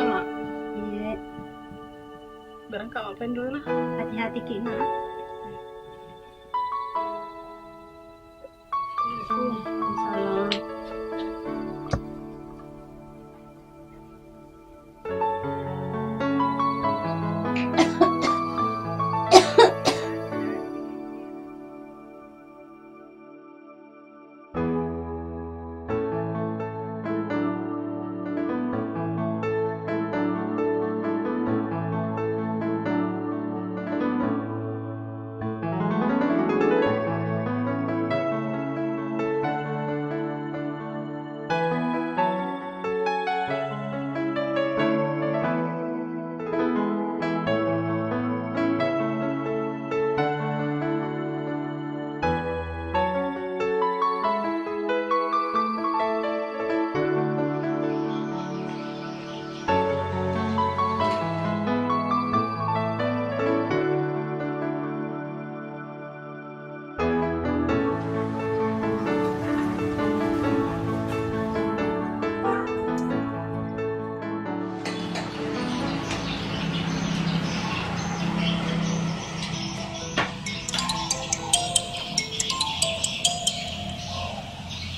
Mak. Iya, Barang Kak ngapain dulu nah? hati-hati Kina. Salam.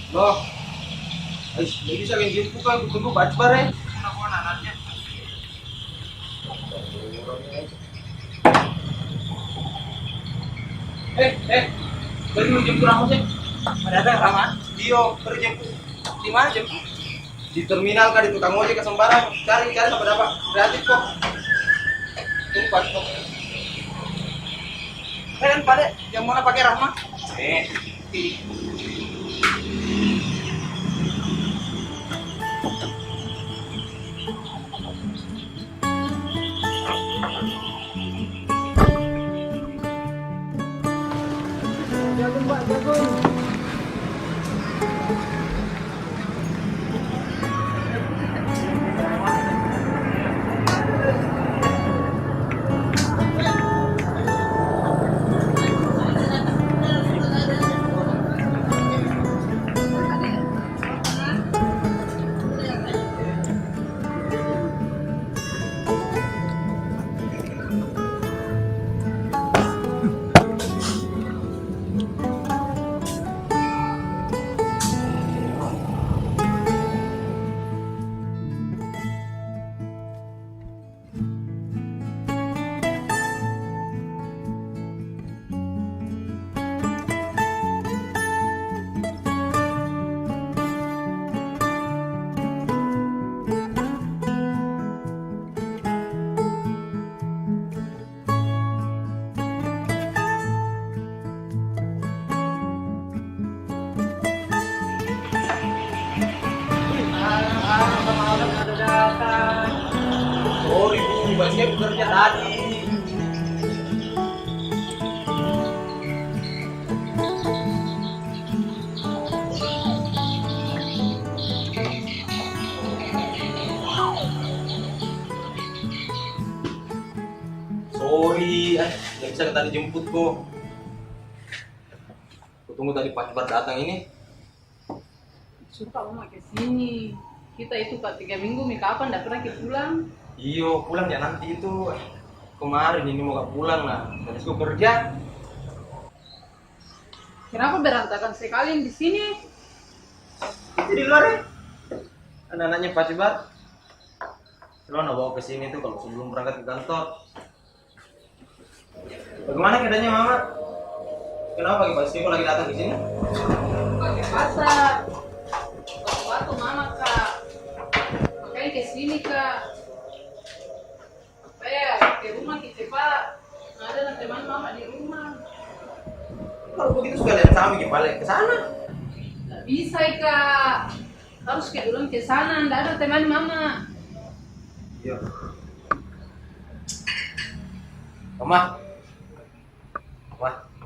Loh, lagi bisa kan jemput kan tunggu bacar ya. Kenapa anaknya? Pergi lu jemput Ramos ya? Ada Rama? Iya, pergi jemput. Di mana jemput? Di terminal kan di tukang ojek ke sembarang. Cari sampai dapat. Kreatif kok. Tunggu kok. Kan pada yang mana pakai Rahma? Jagung Pak, jagung. Malam ada datang. Sorry Bu, masnya bekerja tadi. Sorry, nggak bisa tadi jemput kok. Kutunggu tadi Pak Ibar datang ini. Suruh kamu mau ke sini. Kita itu Pak 3 minggu nih kapan nggak pernah kita pulang. Iyo, pulang ya nanti itu. Kemarin ini mau gak pulang lah. Tadi aku kerja. Kenapa berantakan sekali di sini? Jadi luar ya. Anak-anaknya Pak Cibar. Selalu bawa ke sini tuh kalau sebelum berangkat ke kantor. Bagaimana keadaannya Mama? Kenapa pagi pasti kok lagi datang ke sini? Pakai pasar. Waktu Mama Kak. Makanya ke sini Kak. Supaya ke rumah kita Pak. Ada teman Mama di rumah. Kalau begitu sekalian kami balik ke sana. Nggak bisa Kak. Harus ke dulu ke sana. Nggak ada teman Mama. Iya. Mama,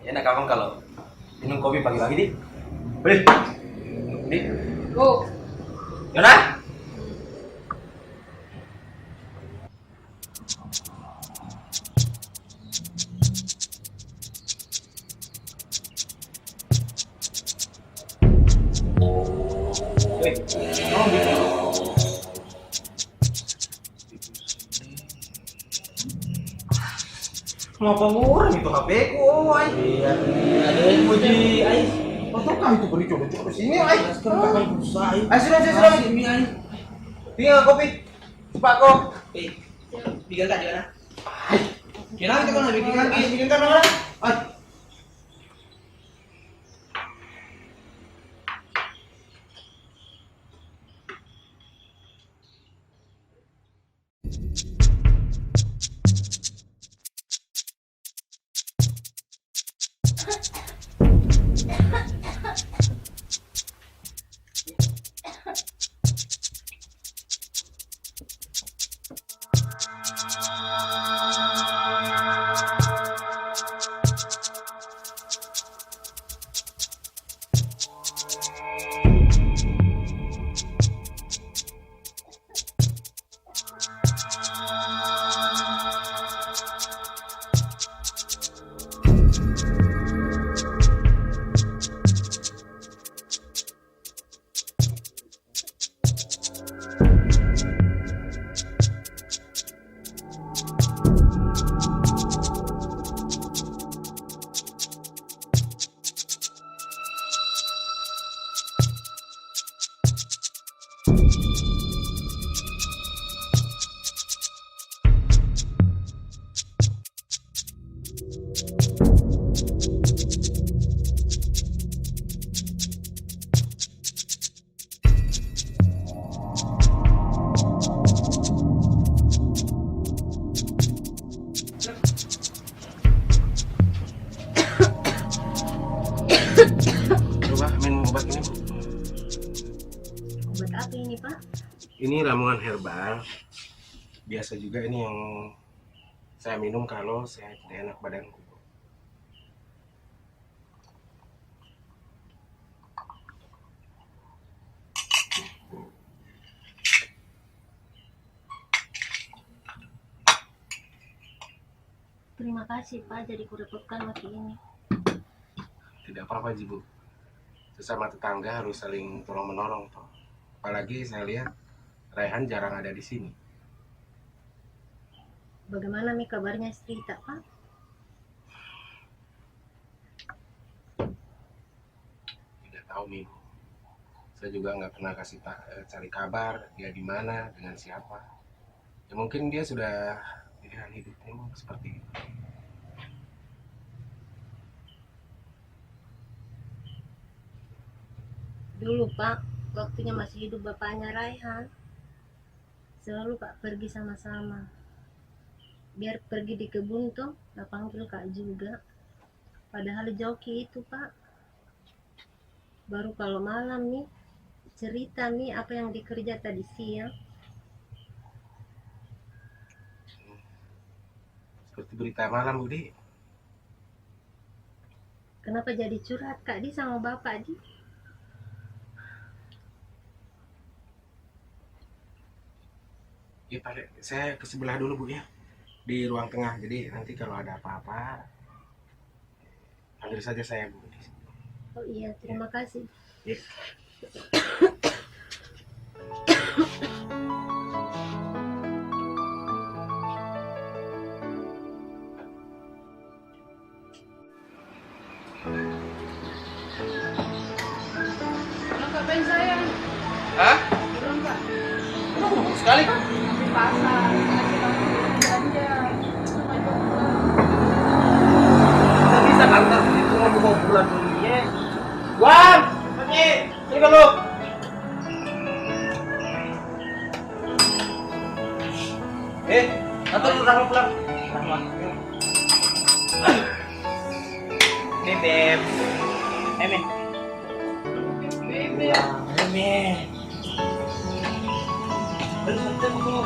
enak kamu kalau minum kopi pagi-pagi di? Beli. Di. Oh, Yona. Ngapa orang itu HP ku, oh, ay. Iya, ada yang puji, ay. Ataukah itu beri coba sini, ay. Sekarang kapan berusaha, ay. Ay, sudah. Sini, ay. Tinggal kopi. Cepat kok. Bikin tak di mana? Ay. Kira kita kan bikin lagi, bikin kan mana? Ay. Coba minum obat ini, Bu. Obat apa ini, Pak? Ini ramuan herbal. Biasa juga ini yang saya minum kalau saya tidak enak badanku. Terima kasih, Pak. Jadi kurepotkan waktu ini. Tidak apa-apa, Bu. Sesama tetangga harus saling tolong-menolong, toh. Apalagi saya lihat Raihan jarang ada di sini. Bagaimana nih kabarnya istri tak, Pak? Tidak tahu, Bu. Saya juga nggak pernah cari kabar dia di mana, dengan siapa. Ya mungkin dia sudah pilihan hidupnya seperti itu. Dulu, Pak, waktunya masih hidup bapaknya Raihan, selalu Kak pergi sama-sama. Biar pergi di kebun tuh, Kak panggil Kak juga. Padahal joki itu, Pak. Baru kalau malam nih, cerita nih apa yang dikerja tadi siang. Seperti berita malam, Budi. Kenapa jadi curhat Kak Di sama Bapak Di? Ya, Pak, saya ke sebelah dulu, Bu, ya. Di ruang tengah. Jadi nanti kalau ada apa-apa, panggil saja saya, Bu. Oh iya, terima kasih. Ya. Belum ngapain sayang? Hah? Belum Kak. Buru sekali. Di pasar. Lagi belanja. Tidak bisa kantor itu mau bulan dulu, ya. Wan, pergi. Sini kalau. Kantor dulu Rahma pulang. Rahma. Bebek. Meme. Bebe. Meme. Aduh, ketemu.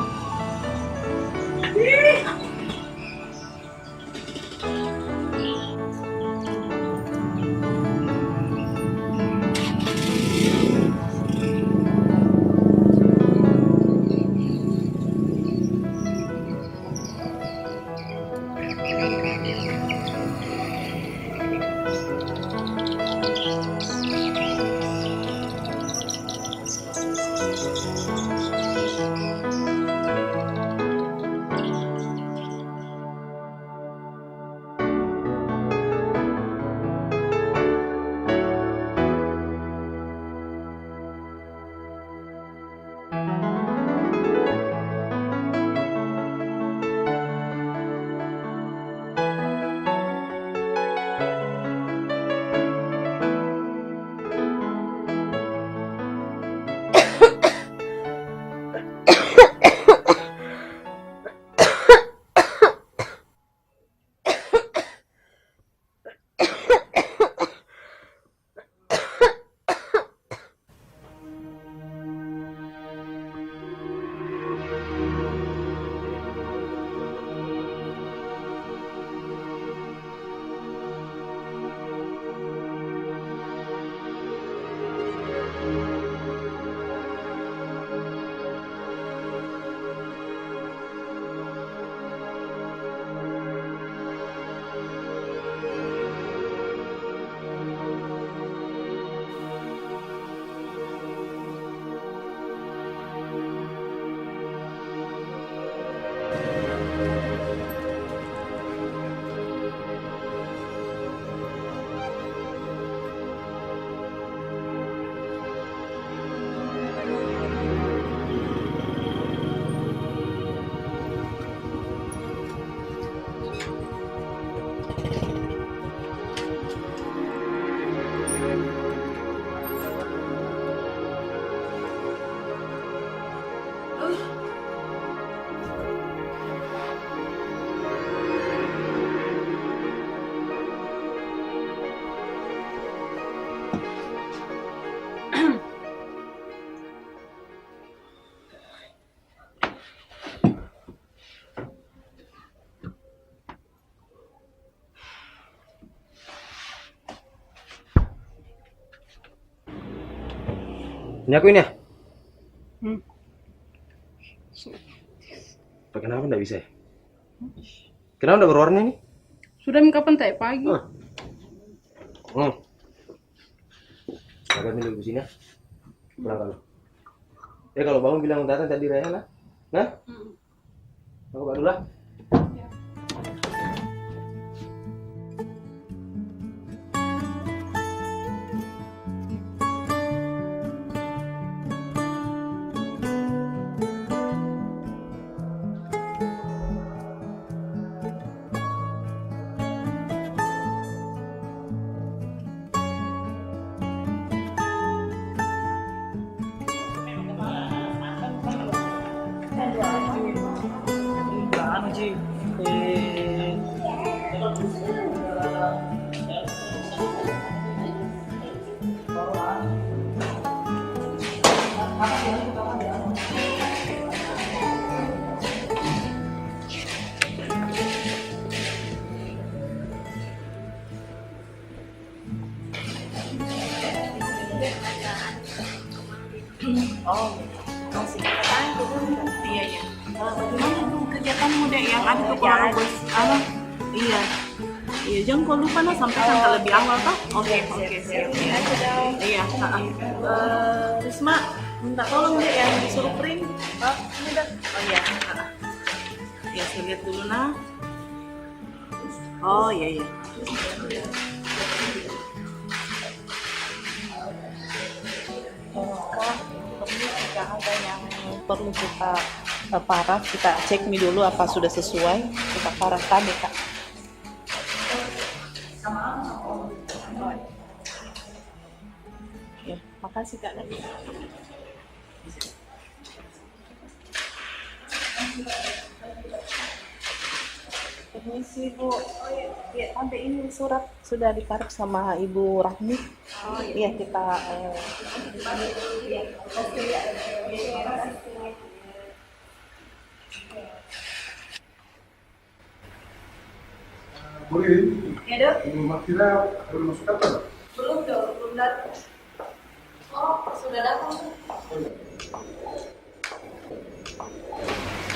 Ini aku ini ya? Hmm. Kenapa nggak bisa ya? Kenapa nggak berwarna ini? Sudah min kapan tak pagi? Agak dulu di sini ya. Pulang kalau. Kalau bangun bilang datang tadi Raya lah. Nah? Aku baru lah. Anu Ji, Iya iya. Bagaimana tuh kegiatanmu dek yang ada tuh kalau bos? Iya. Iya, jangan kau lupa nah sampaikan ke lebih awal toh. Oke, siap. Iya. Risma, minta tolong dek yang disuruh print. Ini dah. Oh iya. Ya, saya lihat dulu nah. Oh iya. Jika ada yang perlu kita paraf, kita cek dulu apa sudah sesuai, kita parafkan ya kak. Ya, makasih kak. Permisi Bu, ya tante ini surat sudah diparaf sama Ibu Rahmi. Iya kita. Boleh? Ya dok? Belum akhirnya belum masuk kantor? Belum dok, belum datang. Oh, sudah datang.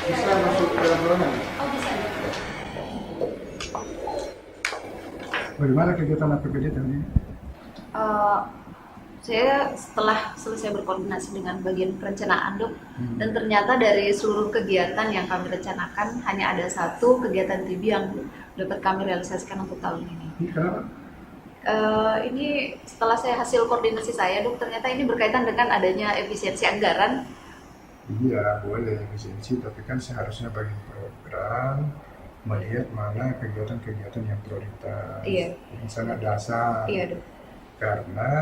Bisa masuk ke dalam ruangan? Oh bisa. Bagaimana kegiatan APBD tadi? Saya setelah selesai berkoordinasi dengan bagian perencanaan dok, dan ternyata dari seluruh kegiatan yang kami rencanakan hanya ada satu kegiatan TB yang dapat kami realisasikan untuk tahun ini. Ini kenapa? Ini setelah saya hasil koordinasi saya dok, ternyata ini berkaitan dengan adanya efisiensi anggaran. Iya, boleh efisiensi, tapi kan seharusnya bagi program melihat mana kegiatan-kegiatan yang prioritas, Iya. yang sangat dasar. Iya dok. Karena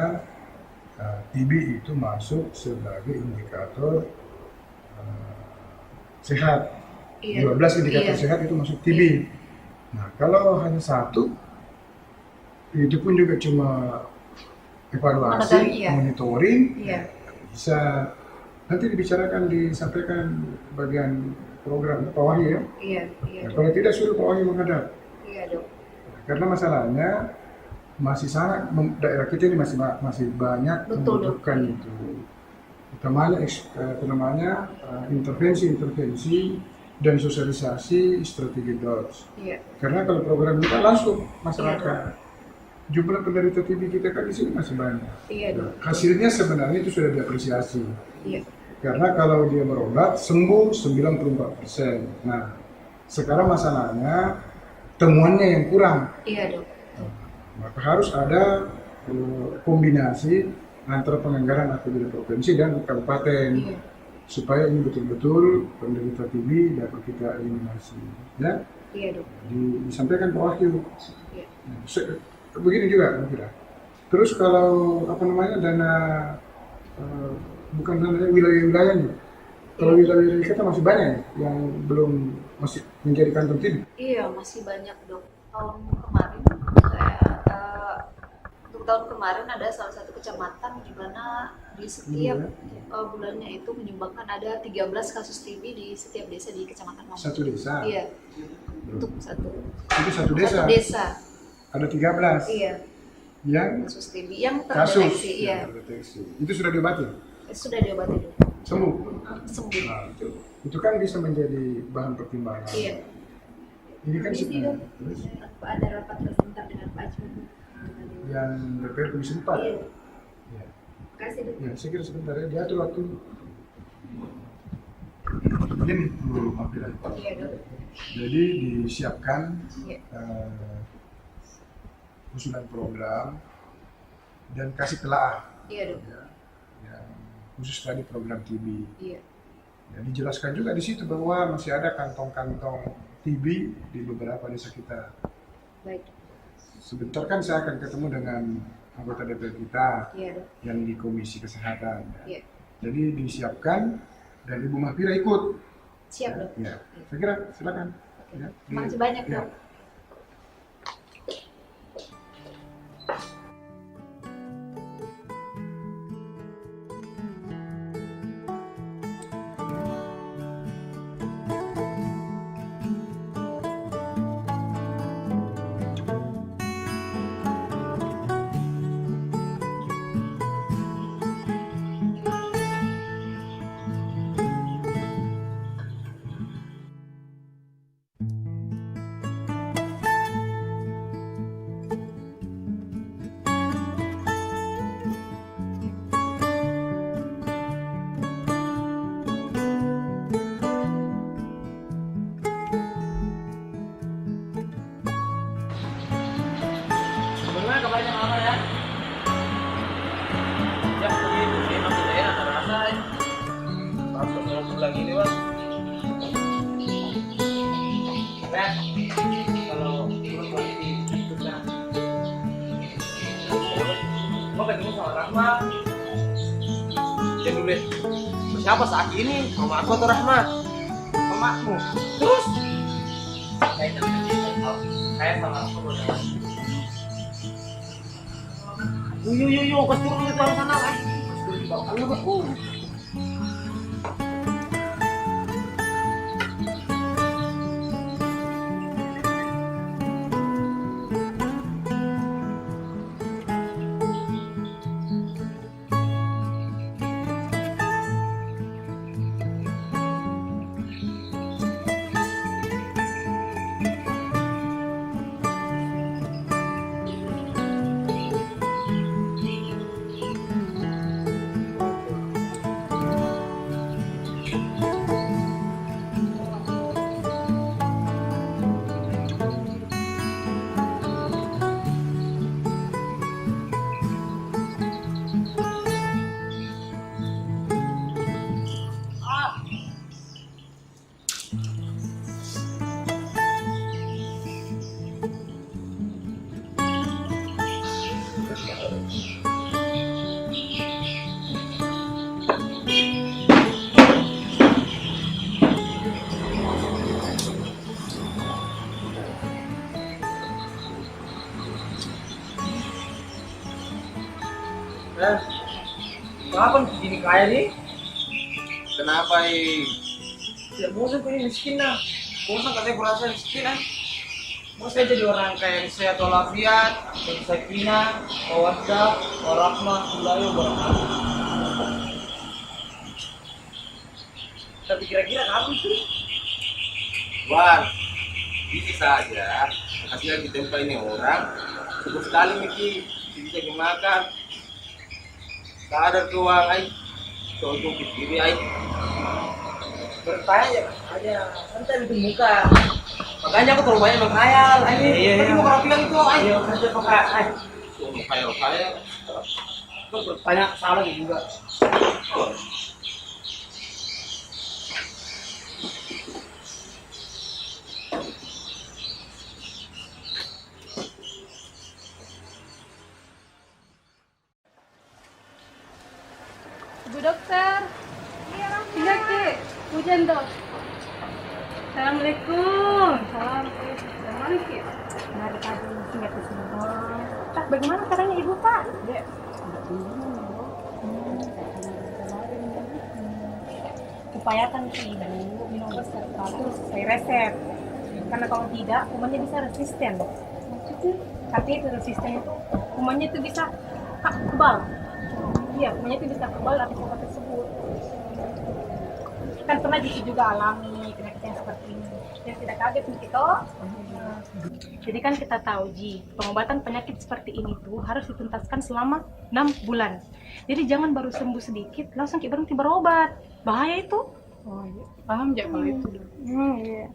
TB itu masuk sebagai indikator sehat. Iya. 12 indikator Iya. sehat itu masuk TB. Nah, kalau hanya satu, itu pun juga cuma evaluasi, Iya. monitoring, Iya. bisa nanti dibicarakan, disampaikan bagian program Pak Wahyu ya. Iya. Iya Nah, dok. kalau tidak suruh Pak Wahyu menghadap. Iya dok. Karena masalahnya masih sangat daerah kita ini masih banyak Betul, membutuhkan itu. Utamanya intervensi dan sosialisasi strategi DOTS. Iya. Karena kalau program ini kan langsung masyarakat. Jumlah penderita TB kita kan di sini masih banyak. Iya dok. Hasilnya sebenarnya itu sudah diapresiasi. Iya. Karena kalau dia berobat sembuh 94%. Nah, sekarang masalahnya temuannya yang kurang. Iya dok. Maka harus ada kombinasi antara penganggaran APBD provinsi dan kabupaten. Iya. Supaya ini betul-betul penderita TB dapat kita eliminasi. Ya, Iya dok. disampaikan Pak Wahyu. Iya. Begini juga kira. Terus kalau dana bukan dana wilayah-wilayahnya. Kalau wilayah kita masih banyak yang belum masih menjadi kantong TB. Iya masih banyak dok. Tahun kemarin untuk tahun kemarin ada salah satu kecamatan di mana di setiap bulannya itu menyumbangkan ada 13 kasus TB di setiap desa di kecamatan Mampu. Satu desa. Iya. Untuk satu Itu satu desa. satu desa. Ada 13 Iya. yang Kasus TB yang kasus terdeteksi. Iya. yang terdeteksi. Itu sudah diobati? Sudah diobati dulu. Sembuh. Sembuh. Nah, itu kan bisa menjadi bahan pertimbangan. Iya. Ini kan Komisi sebenarnya dong. terus Ada rapat sebentar dengan Pak Ajman. yang DPR Komisi 4. Iya. Ya. Kasih dulu. Ya, saya kira sebentar ya, diatur waktu. Begini, Bu Mafira. Iya dong. Jadi disiapkan Iya. usulan program dan kasih telaah Iya dong. yang khusus tadi program TB. Iya. Ya, dijelaskan juga di situ bahwa masih ada kantong-kantong TB di beberapa desa kita. Baik. Sebentar kan saya akan ketemu dengan anggota DPR kita Iya dong. yang di Komisi Kesehatan. Iya. Jadi disiapkan dan Ibu Mahfira ikut. Siap dong. Ya, saya kira silakan. Ya, Terima kasih banyak ya. dong. Bagaimana kabarnya Mama ya? Ya, begitu emang tidak enak terasa ya. Pas ketemu pulang ini bang. Nah, kalau terus lagi itu kan. Mau ketemu sama Rahma. Cek dulu deh. Siapa saat ini? Mama aku atau Rahma? Mamamu. Terus? Saya sama aku berdua. Yuk, pas turun itu orang sana, Pas turun di bawah. Ayo, Bang. Kapan begini kaya nih? Kenapa Tidak bosan kau ini miskin lah. Bosan katanya kurasa miskin lah. Mau saya jadi orang kaya yang sehat walafiat, yang sakinah, mawaddah, warahmah, ulayo, barakatuh. Tapi kira-kira kapan sih? Wan, bisa saja hasil ditempa ini orang cukup sekali Miki bisa dimakan kadar keuangan ay untuk diri ay Bertanya aja, santai itu muka. Makanya aku terlalu banyak menghayal. Tadi mau orang bilang itu, ayo kerja pakai. kayak saya Terus bertanya salah juga. Bu dokter. Iya, Ki. Hujan, Dok. Assalamualaikum. Salam. Mana, Ki? Mari tadi singgah ke sini. Pak, bagaimana caranya Ibu, Pak? Ya. Upayakan Ki, Ibu minum obat teratur sesuai resep. Karena kalau tidak, kumannya bisa resisten. Maksudnya? Artinya itu resisten itu, kumannya itu bisa kebal. Iya, kumannya itu bisa kebal atas obat tersebut. kan pernah Jiki juga alami penyakit yang seperti ini. Yang tidak kaget nih kita. Jadi kan kita tahu Ji, pengobatan penyakit seperti ini tuh harus dituntaskan selama 6 bulan. Jadi jangan baru sembuh sedikit langsung kita berhenti berobat. Bahaya itu. Oh iya, paham ya kalau itu. Iya.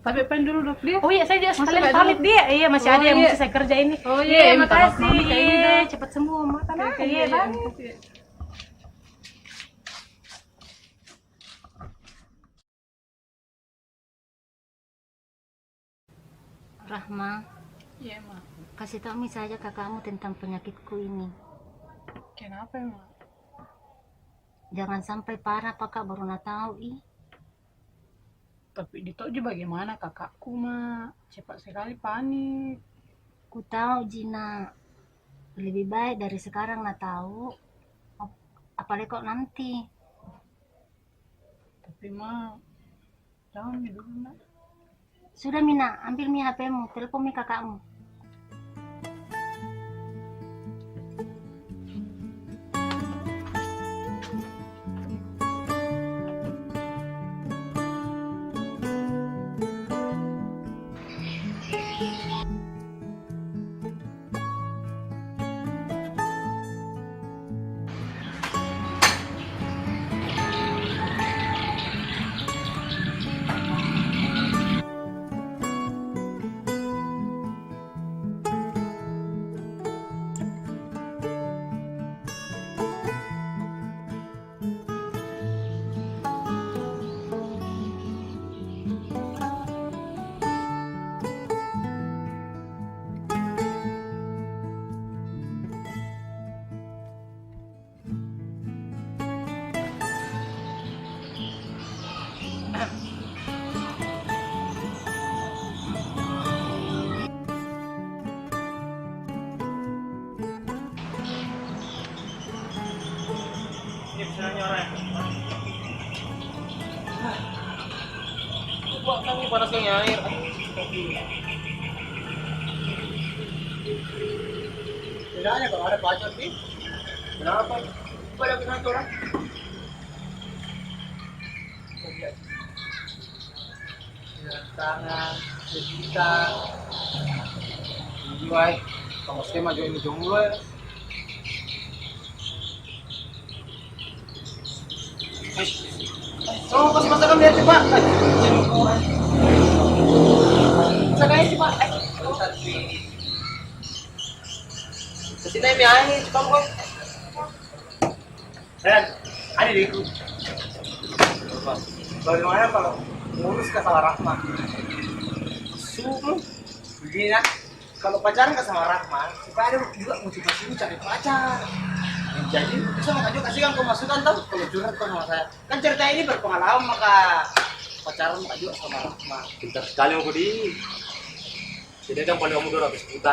Tapi pengen dulu dok dia. Oh iya, saya juga sekalian Masih pamit ada dia. Iya, masih Oh ada yang iya. mesti saya kerja ini. Oh iya, minta maaf makasih. mami kayak ini, Dok. Cepat sembuh, makan ah. Kayak Iya, iya, Bang. makasih. Rahma, Iya emang. kasih tahu Mi saja kakakmu tentang penyakitku ini. Kenapa emang? Jangan sampai parah pak, kak baru nak tahu ih. Tapi Dito juga bagaimana kakakku mah cepat sekali panik. Ku tahu Jina, lebih baik dari sekarang nak tahu. Apalagi kok nanti. Tapi mah jangan dulu nak. Sudah Mina, ambil Mi HP-mu, telepon Mi kakakmu. Ini pesanannya orang. Buat kami panas kali air. Bedanya kalau ada pacar sih. Kenapa? Pada kenapa orang? Tangan, kita, jiwa, kamu skema join jomblo ya. Oh, pas masakan dia coba. Masakannya coba. Kesini mi ani, coba kok. Dan, ada diku. Bagaimana kalau ngurus ke sama Rahma? Begini nak, kalau pacaran ke sama Rahma, supaya ada juga motivasi lu cari pacar. Jadi bisa maka juga kasihkan kau masukan tahu kalau curhat kau sama saya. Kan cerita ini berpengalaman maka pacaran maka juga sama Rahma. Pintar sekali aku di. Jadi kan paling kamu 200 juta.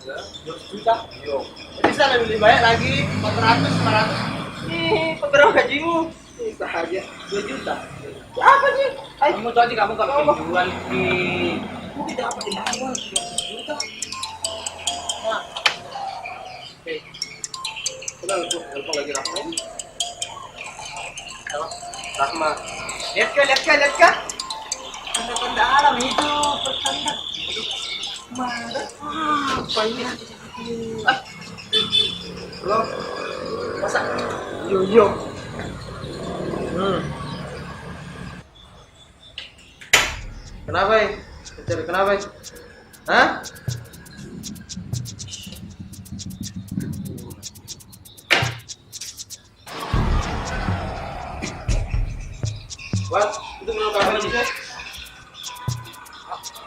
200 juta? Iya. Bisa lebih banyak lagi 400, 500. Berapa gajimu? Bisa aja 2 juta. Apa sih? Kamu tadi kamu kalau penjual di. Kamu tidak apa di awal 2 juta. Nah. Oke. Sudah untuk telepon lagi Rahma ini. Rahma. Lihat kah? Tanda-tanda alam hidup, bertanda hidup. Mana? Apa ini? Belum. Masa? Yo. Kenapa ya? Cari kenapa ya? Hah? Wah, itu menurut kamu sih?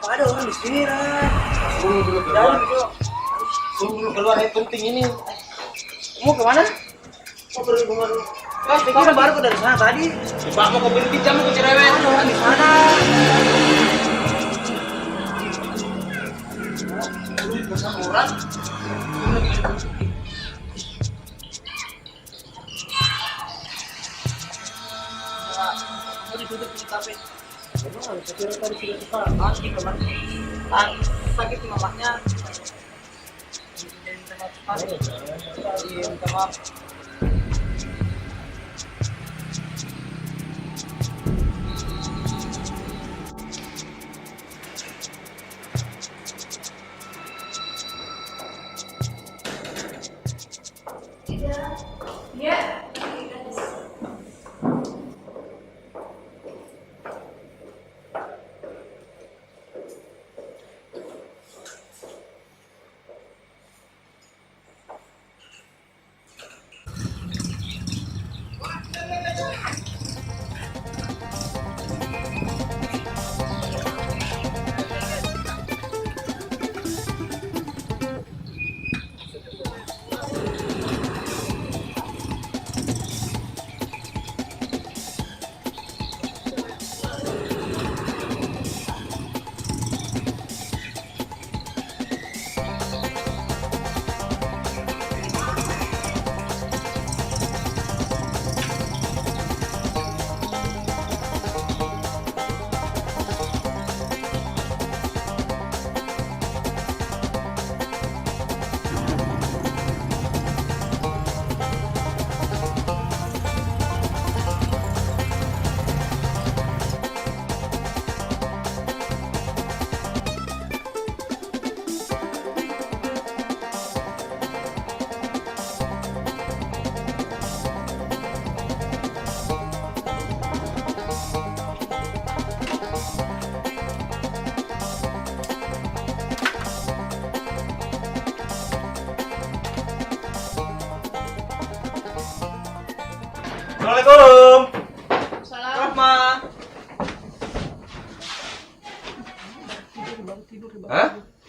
Ada orang di sini, Ran. Tunggu dulu Dalam keluar. itu. Tunggu dulu keluar, ini penting ini. Mau kemana? Mau pergi kemana dulu? Kamu baru dari sana tadi. Pak mau ke berhenti jam ke cerewet. Ada orang di sana. Lu bersama orang. Mau ditutup di kafe. Memang harus segera tadi sudah cepat. Mati kemarin. Sakit mamanya. Minta maaf.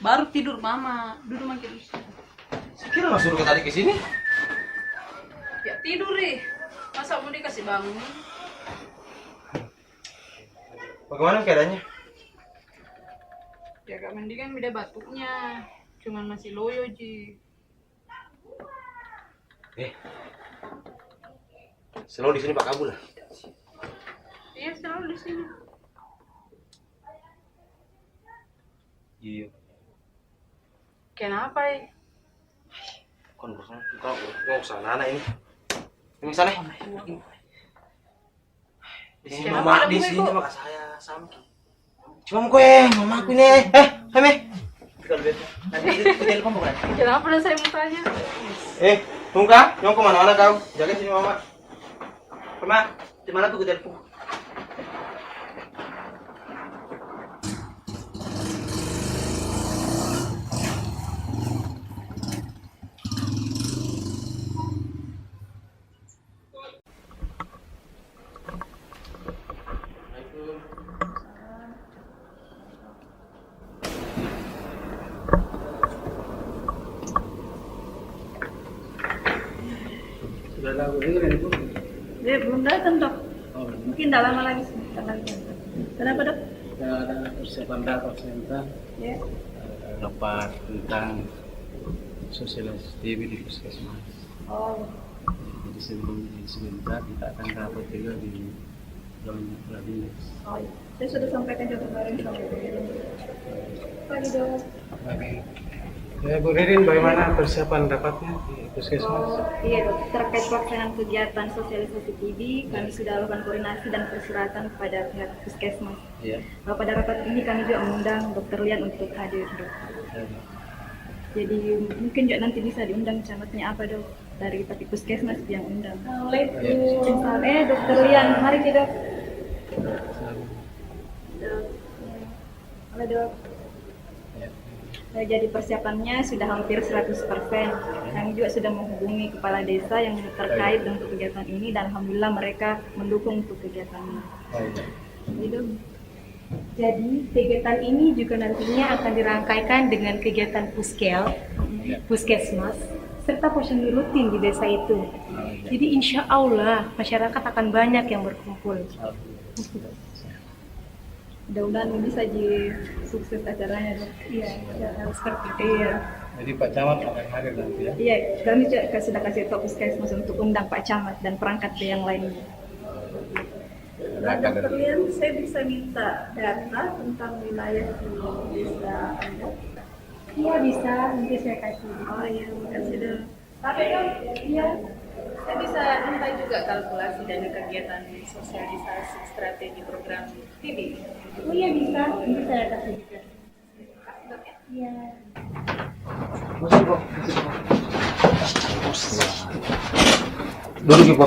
Baru tidur mama, duduk makin. Saya kira nggak suruh ke tadi ke sini. Ya tidur deh. Masa mau dikasih bangun? Bagaimana keadaannya? Ya Kak Mandi kan beda batuknya. Cuman masih loyo Ji. Selalu di sini Pak Kabul lah. Iya selalu di sini. Iya. Kenapa ya? Kon bosan, kau nggak usah anak ini. Ini sana. Di sini Kenapa mama, ada di bunga sini kok? mama saya sama. Cuma gue, mama aku ini. Hame. Kita lihat. Nanti itu telepon bukan? Kenapa dan saya mau tanya? Tungka, nyong kemana-mana kau? Jaga sini mama. Mama, di mana tuh ke telepon? Sudah lalu ini kan itu. Dia belum datang dok. Oh, Mungkin dah lama lagi sebentar lagi. Kenapa dok? kita ada persiapan rapat sebentar. Ya. Rapat tentang sosialisasi TB di puskesmas. Oh. Jadi sebelum ini sebentar kita akan rapat juga di ruang dinas. Oh, iya. Saya sudah sampaikan juga kemarin sama Bu Ririn. Pagi dok. Oke. Ya Bu Ririn, bagaimana persiapan rapatnya di puskesmas? Iya dok, terkait pelaksanaan kegiatan sosialisasi TB, kami sudah lakukan koordinasi dan persyaratan kepada pihak puskesmas. Iya. Pada rapat ini kami juga mengundang Dr. Lian untuk hadir dok. Jadi mungkin juga nanti bisa diundang camatnya apa dok, dari pati puskesmas yang undang. Dr. Lian, mari kita dok. Halo dok. Jadi persiapannya sudah hampir 100%. Kami juga sudah menghubungi kepala desa yang terkait dengan kegiatan ini dan alhamdulillah mereka mendukung untuk kegiatan ini. Jadi kegiatan ini juga nantinya akan dirangkaikan dengan kegiatan puskesmas serta posyandu rutin di desa itu. Jadi insya Allah masyarakat akan banyak yang berkumpul. Mudah-mudahan bisa jadi sukses acaranya dok. Iya, harus seperti itu. Iya. Jadi Pak Camat akan hadir nanti ya? Iya, kami juga sudah kasih tahu puskesmas untuk undang Pak Camat dan perangkat yang lainnya. Nah, Dr. Lian, saya bisa minta data tentang wilayah di desa Anda? Iya bisa, nanti saya kasih. Oh iya, makasih dok. Tapi dok, iya, saya bisa minta juga kalkulasi dari kegiatan sosialisasi strategi program TB. Oh iya bisa, nanti saya kasih juga. Iya. Duduk Ibu.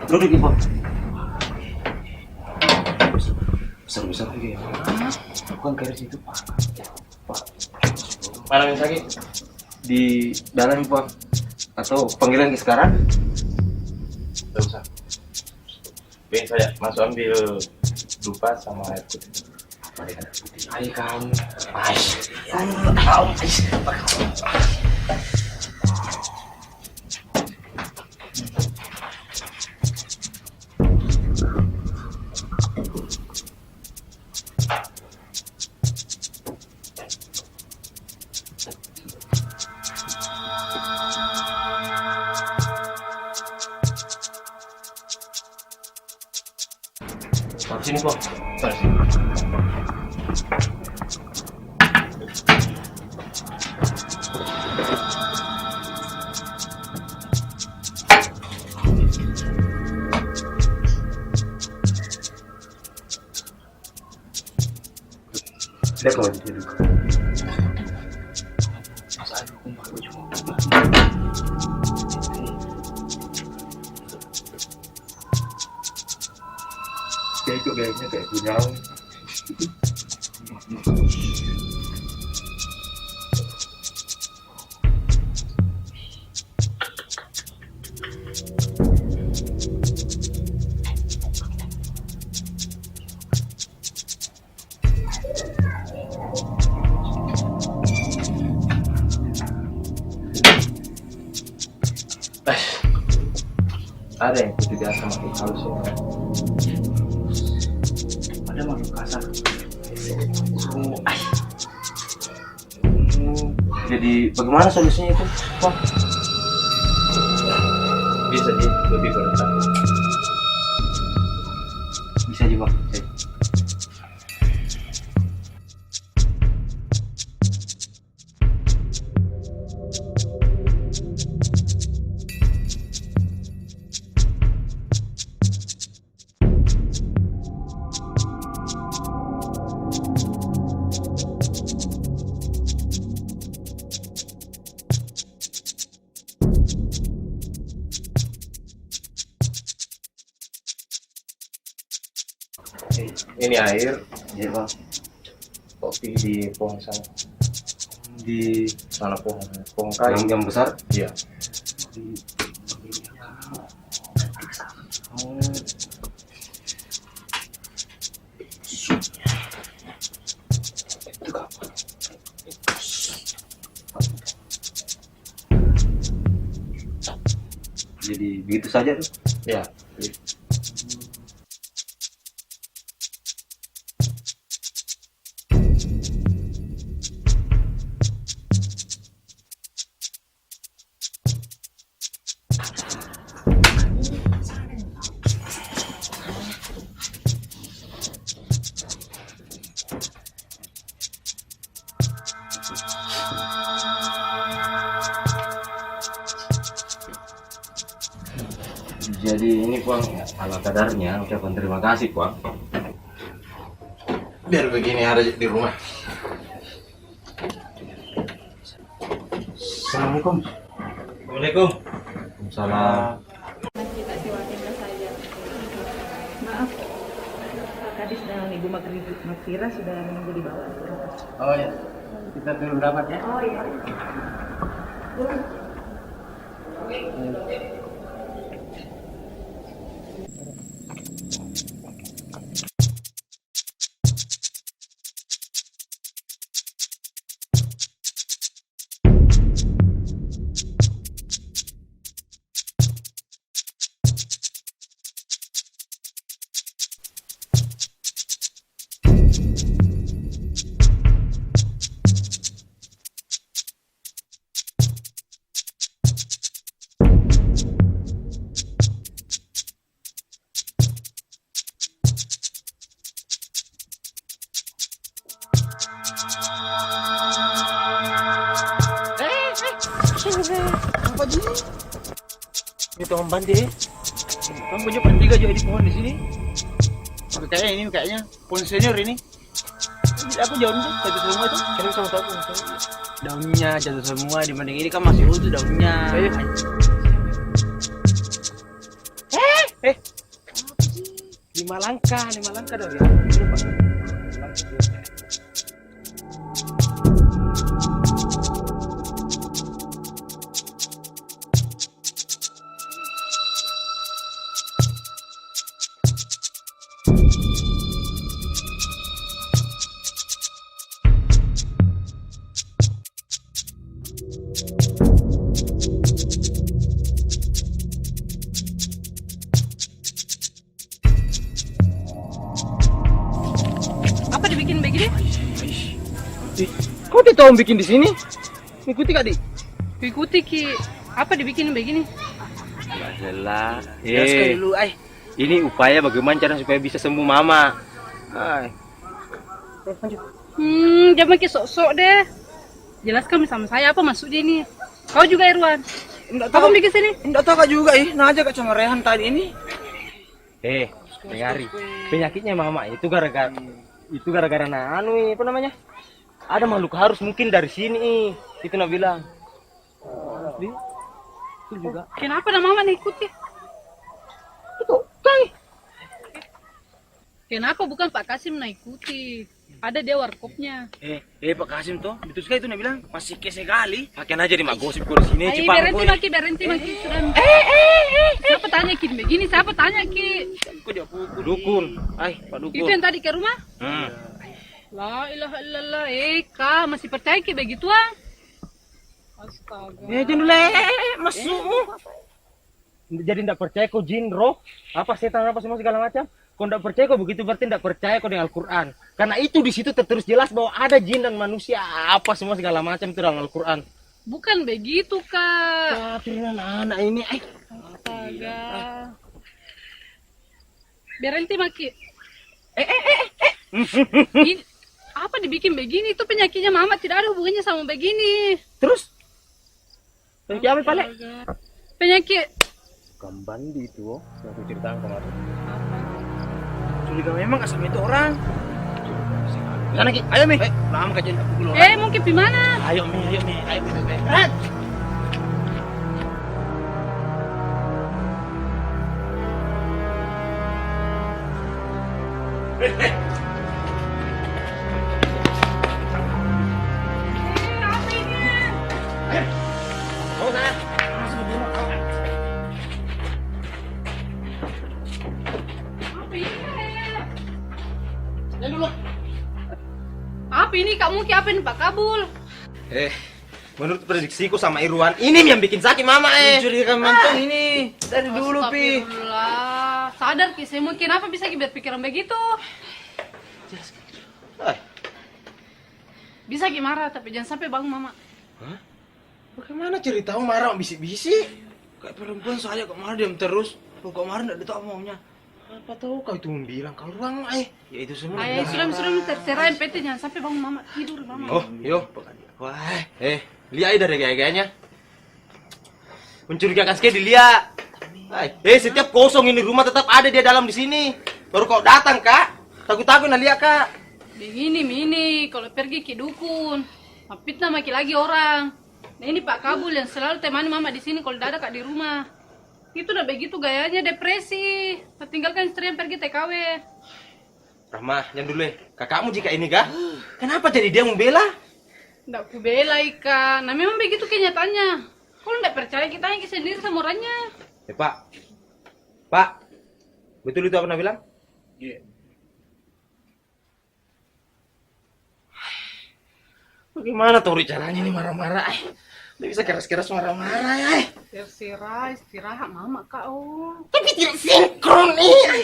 Duduk Ibu. Besar-besar lagi ya. Bukan garis itu Pak. Mana yang sakit? Di dalam Ibu. Atau panggilan ke sekarang? Tidak usah. Biar saya masuk ambil dupa sama air putih. Hai kamu. Taruh sini kok. Taruh sini. Lihat kalau di sini. Kayak itu kayaknya kayak punya. Ada yang putih biasa makhluk halus ya. Ada makhluk kasar. Jadi bagaimana solusinya itu, Pak? Bisa sih, lebih berentak. Bisa aja bang. Bisa. Ini air, Iya bang. kopi di pohon sana. Di Sana pohon kayu. yang besar. Iya. Jadi begitu saja tuh. Ya. Jadi ini Puang, ala kadarnya ucapan terima kasih Puang. Biar begini ada di rumah. Assalamualaikum. Assalamualaikum. Salam. Kita sewakan saja. Maaf, Pak Kadis dan Ibu Makfira sudah menunggu di bawah. Oh ya, kita turun dapat ya. Oh iya. Apa Ji? Ini tolong bandi. Kamu punya bertiga juga di pohon di sini. Kayaknya ini kayaknya pohon senior ini. Aku jauh tuh jatuh semua tuh. Kenapa sama tahu? Daunnya jatuh semua dibanding ini kan masih utuh daunnya. Lima langkah dari Apa dibikin begini? Kau tahu bikin di sini? Ikuti Kak Di. Ikuti ki. Apa dibikin begini? Jelas. Dulu, ini upaya bagaimana cara supaya bisa sembuh Mama. Jangan ki sok-sok deh. Jelaskan sama saya apa maksudnya ini. Kau juga Irwan. Enggak Kau bikin sini? Enggak tahu Kak juga nah aja Kak cuma rehan tadi ini. Dengari. Penyakitnya Mama itu gara-gara apa namanya? Ada makhluk harus mungkin dari sini. Itu nak bilang. Itu juga. Kenapa nama mama ikuti? Itu Kang. Kenapa bukan Pak Kasim ikuti? Ada dia warkopnya. Pak Kasim tuh, betul sekali itu nak bilang masih sekali. Pakai aja di mak gosip di sini cepat. Berhenti maki sudah. Siapa tanya ki begini? Siapa tanya ki? Dukun. Pak Dukun. Itu yang tadi ke rumah? La ilaha illallah. Kak masih percaya ki begituan? Astaga. Jangan dulu masuk. jadi ndak percaya kau jin, roh, apa setan apa semua segala macam. Kau ndak percaya kau begitu berarti ndak percaya kau dengan Al-Quran. Karena itu di situ tertulis jelas bahwa ada jin dan manusia apa semua segala macam itu dalam Al-Quran. Bukan begitu, Kak. Turunan anak ini, Astaga. Biar ente maki. Ini, apa dibikin begini? Itu penyakitnya Mama, tidak ada hubungannya sama begini. Terus? Penyakit apa, Pale? Penyakit Kambandi itu, yang aku ceritakan kemarin. Curiga memang asal itu orang. Sana Ki, ayo Mi. Lama kajian aku dulu. mungkin di mana? Ayo Mi. Oh, sana. Masuk dulu. Jangan dulu. Apa ini Kak Muki? Apa ini Pak Kabul? Menurut prediksiku sama Irwan, ini yang bikin sakit Mama Curiga mantan ini dari dulu Pi. Astagfirullah. Sadar Ki, saya mungkin apa bisa Ki berpikiran begitu? Bisa Ki marah, tapi jangan sampai bangun Mama. Hah? Bagaimana ceritamu marah bisik-bisik? Kayak perempuan saya kok marah diam terus. Kok marah enggak tahu maunya. Apa tahu kau itu bilang kalau orang ya itu semua. Ayah sudah terserah PT jangan sampai bangun Mama. Tidur Mama. Oh, yo. Wah, lihat dari gaya-gayanya. Mencurigakan sekali dilihat. Setiap kosong ini rumah tetap ada dia dalam di sini. Baru kau datang, Kak. Takut-takut nak lihat, Kak. Begini Mini, kalau pergi ke dukun, fitnah maki lagi orang. Nah ini Pak Kabul yang selalu temani Mama di sini kalau ada Kak di rumah. Itu udah begitu gayanya depresi. Tinggalkan istri yang pergi TKW. Rahmah, yang dulu kakakmu jika ini, Kak. Kenapa jadi dia membela? Nggak ku bela Ika. Nah memang begitu kenyataannya. Kalau nggak percaya kita yang sendiri sama orangnya. Pak, betul itu apa Nak bilang? Iya. Bagaimana tuh caranya ini marah-marah? Dia bisa keras-keras marah-marah Terserah, istirahat Mama kau. Tapi tidak sinkron nih.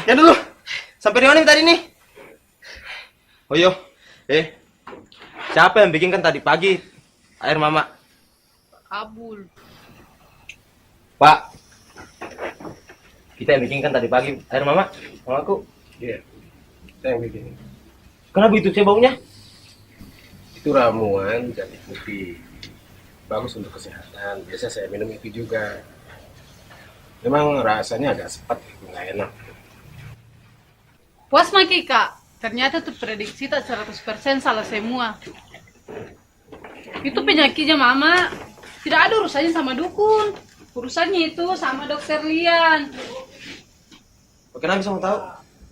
Ya dulu. Sampai di mana tadi nih? Oh yo. Siapa yang bikinkan tadi pagi air Mama? Kabul. Pak. Kita yang bikinkan tadi pagi air Mama? Mamaku? Iya. Saya yang bikin. Kenapa itu sih baunya? Itu ramuan jati putih. Bagus untuk kesehatan. Biasa saya minum itu juga. Memang rasanya agak sepet, nggak enak. Puas maki Kak. Ternyata tuh prediksi tak 100% salah semua. Itu penyakitnya Mama. Tidak ada urusannya sama dukun. Urusannya itu sama dokter Lian. Kenapa bisa mau tahu?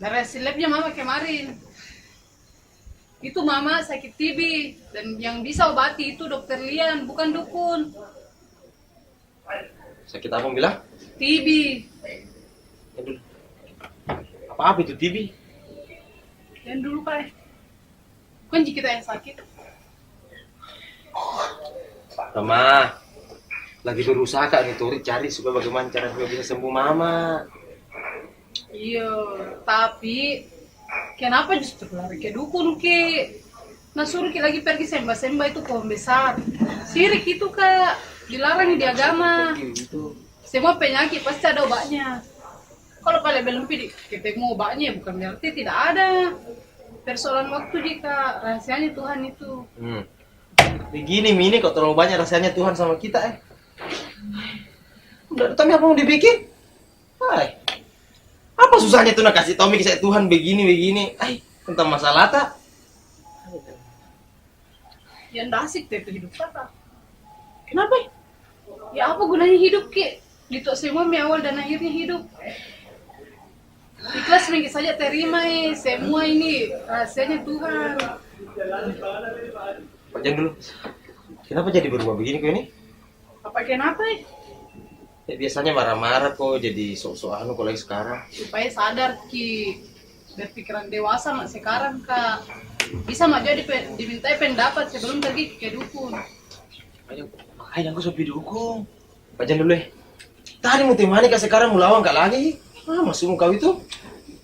Dari hasil labnya Mama kemarin. Itu Mama sakit TB. Dan yang bisa obati itu dokter Lian, bukan dukun. Sakit apa bilang? TB. Apa itu TB? Dan dulu Pak. Kunci kita yang sakit. Mama, lagi berusaha Kak nih cari supaya bagaimana cara supaya bisa sembuh Mama. Iya, tapi kenapa justru lari ke dukun Ki? Nah suruh Ki lagi pergi sembah-sembah itu pohon besar. Sirik itu Kak, dilarang di agama. Semua penyakit pasti ada obatnya. Kalau pada belum ketemu obatnya bukan berarti tidak ada. Persoalan waktu jika rahasianya Tuhan itu. Begini Mini kok terlalu banyak rasanya Tuhan sama kita Udah Tommy apa mau dibikin? Hai. Apa susahnya tuh nak kasih Tommy kisah Tuhan begini? Tentang masalah tak? Yang asik itu hidup kata. Kenapa? Ya apa gunanya hidup Ki? Itu semua awal dan akhirnya hidup. Ikhlas mungkin saja terima semua ini rahasianya Tuhan. Pak jangan dulu. Kenapa jadi berubah begini kok ini? Apa kenapa? Ya, biasanya marah-marah kok jadi sok-sokan kok lagi sekarang. Supaya sadar Ki, berpikiran dewasa mak sekarang Kak. Bisa mak jadi dimintai pendapat sebelum pergi ke dukun. Makanya aku sepi dukung. Baca dulu ya. Tadi mau temani kak sekarang mau lawan kak lagi. Masuk kau itu.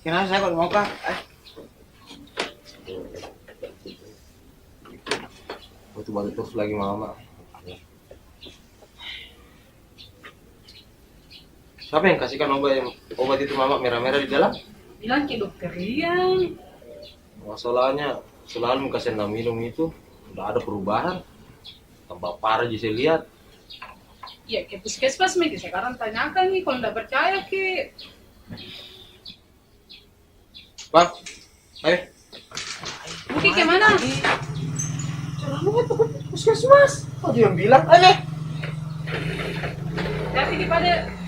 Kenapa saya kok mau kak? Itu baru terus lagi mama. Siapa yang kasihkan obat itu mama merah-merah di dalam? Bilang ke dokter Lian. Masalahnya selalu kasih minum itu udah ada perubahan. Tambah parah aja saya lihat. Ya ke puskesmas nih sekarang tanyakan nih kalau nggak percaya ke. Bang, ayo. Oke kemana? Jangan itu puskesmas. Oh dia yang bilang, ayo. Tapi di pada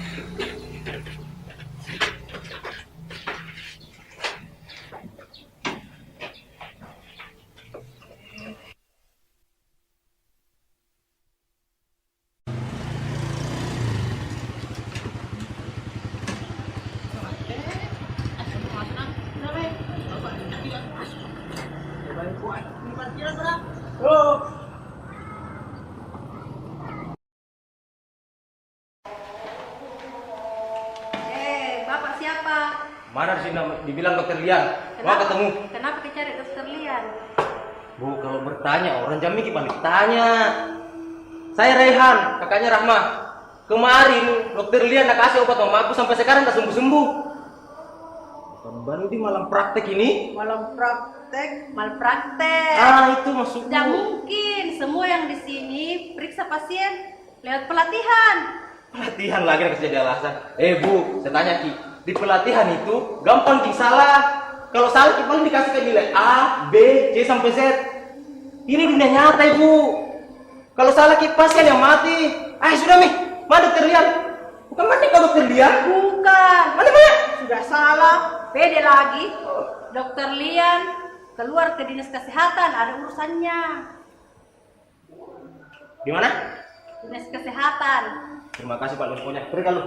Bapak siapa? Mana di sini dibilang dokter Lian? Mau ketemu. Kenapa dicari dokter Lian? Bu, kalau bertanya orang Jambi gimana tanya? Saya Rehan, kakaknya Rahma. Kemarin dokter Lian nak kasih obat mama aku sampai sekarang tak sembuh-sembuh. Baru di malam praktek ini. Malam praktek, malpraktek. Itu masuk. Tidak mungkin semua yang di sini periksa pasien lewat pelatihan. Pelatihan lagi kasih jadi alasan. Bu, saya tanya Ki, di pelatihan itu gampang Ki salah. Kalau salah Ki paling dikasihkan nilai A, B, C sampai Z. Ini dunia nyata Ibu. Kalau salah Ki pasien yang mati. Sudah Mi, mana dokter Lian? Bukan mati kau dokter Lian? Bukan. Mana? Sudah salah. Beda lagi. Dokter Lian keluar ke dinas kesehatan, ada urusannya. Di mana? Dinas kesehatan. Terima kasih Pak Lumponya. Pergi kalau.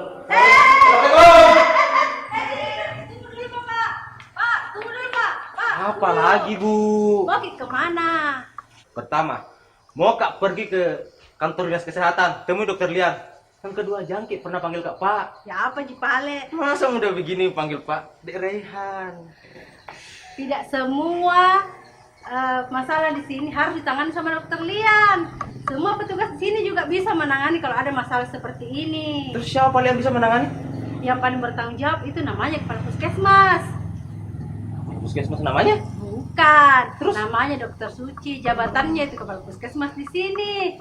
Tunggu dulu Pak. Pak, tunggu dulu Pak. Pak. Apa lagi Bu? Mau kemana? Pertama, mau Kak pergi ke kantor dinas kesehatan, temui dokter Lian. Yang kedua, Jangki pernah panggil Kak Pak. Ya apa Jipale? Masa udah begini panggil Pak? Dek Rehan. Tidak semua masalah di sini harus ditangani sama dokter Lian. Semua petugas di sini juga bisa menangani kalau ada masalah seperti ini. Terus siapa yang bisa menangani? Yang paling bertanggung jawab itu namanya kepala puskesmas. Puskesmas namanya? Bukan. Terus namanya Dokter Suci. Jabatannya itu kepala puskesmas di sini.